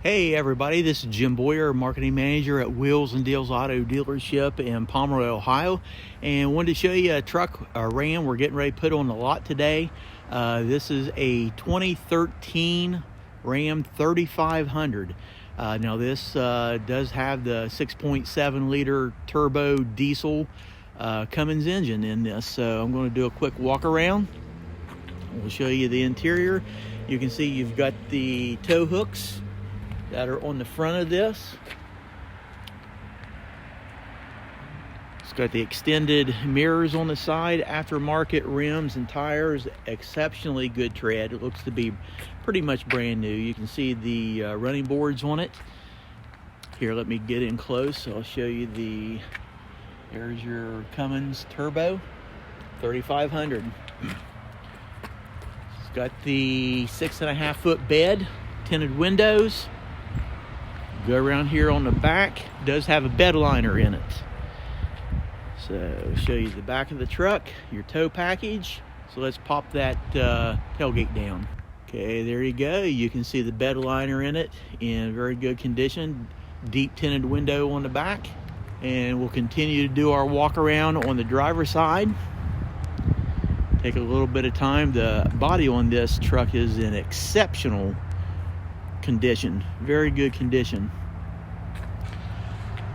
Hey everybody, this is Jim Boyer, Marketing Manager at Wheels and Deals Auto Dealership in Pomeroy, Ohio, and wanted to show you a truck, a Ram we're getting ready to put on the lot today. This is a 2013 Ram 3500. Now this does have the 6.7 liter turbo diesel Cummins engine in this, so I'm going to do a quick walk around. We'll show you the interior. You can see you've got the tow hooks that are on the front of this. It's got the extended mirrors on the side, aftermarket rims and tires, exceptionally good tread. It looks to be pretty much brand new. You can see the running boards on it. Here, let me get in close. I'll show you there's your Cummins Turbo 3500. It's got the 6.5 foot bed, tinted windows. Go around here on the back, it does have a bed liner in it. So show you the back of the truck, your tow package. So let's pop that tailgate down. Okay, there you go. You can see the bed liner in it in very good condition. Deep tinted window on the back. And we'll continue to do our walk around on the driver's side. Take a little bit of time. The body on this truck is in exceptional condition, very good condition.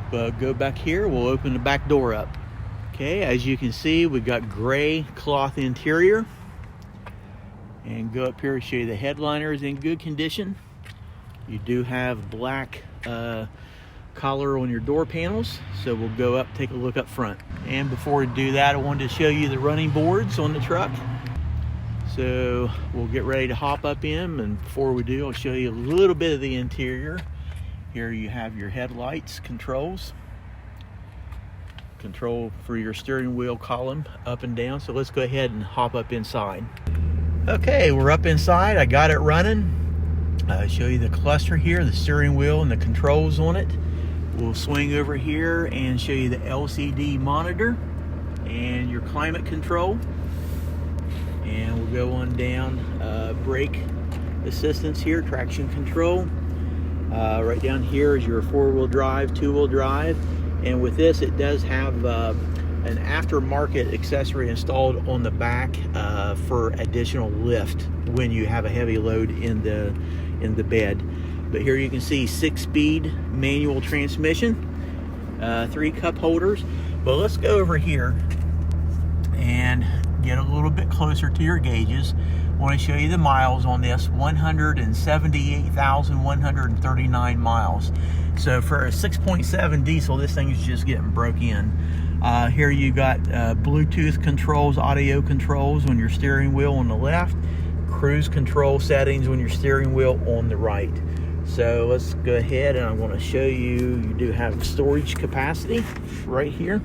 But go back here, we'll open the back door up. Okay, as you can see, we've got gray cloth interior. And go up here and show you the headliner is in good condition. You do have black collar on your door panels, so we'll go up, take a look up front. And before we do that, I wanted to show you the running boards on the truck. So we'll get ready to hop up in, and before we do, I'll show you a little bit of the interior. Here you have your headlights controls. Control for your steering wheel column up and down. So let's go ahead and hop up inside. Okay, we're up inside. I got it running. I'll show you the cluster here, the steering wheel and the controls on it. We'll swing over here and show you the LCD monitor and your climate control. And we'll go on down, brake assistance here, traction control. Right down here is your four-wheel drive, two-wheel drive. And with this, it does have an aftermarket accessory installed on the back for additional lift when you have a heavy load in the bed. But here you can see 6-speed manual transmission, 3 cup holders. But let's go over here and get a little bit closer to your gauges. I want to show you the miles on this. 178,139 miles. So for a 6.7 diesel, this thing is just getting broke in. Here you got Bluetooth controls, audio controls on your steering wheel on the left, cruise control settings on your steering wheel on the right. So let's go ahead and I'm going to show you do have storage capacity right here.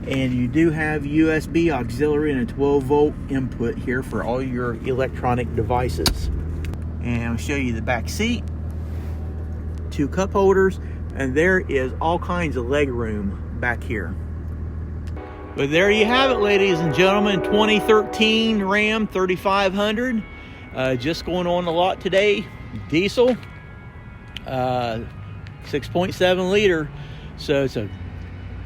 And you do have USB auxiliary and a 12-volt input here for all your electronic devices. And I'll show you the back seat, 2 cup holders, and there is all kinds of leg room back here. But there you have it, ladies and gentlemen, 2013 Ram 3500. Just going on the lot today, diesel, 6.7 liter. So it's a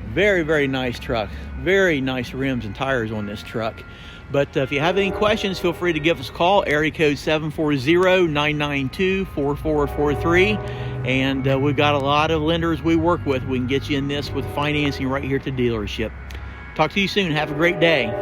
very, very nice truck. Very nice rims and tires on this truck. But if you have any questions, feel free to give us a call. Area code 740-992-4443. And we've got a lot of lenders we work with. We can get you in this with financing right here at the dealership. Talk to you soon. Have a great day.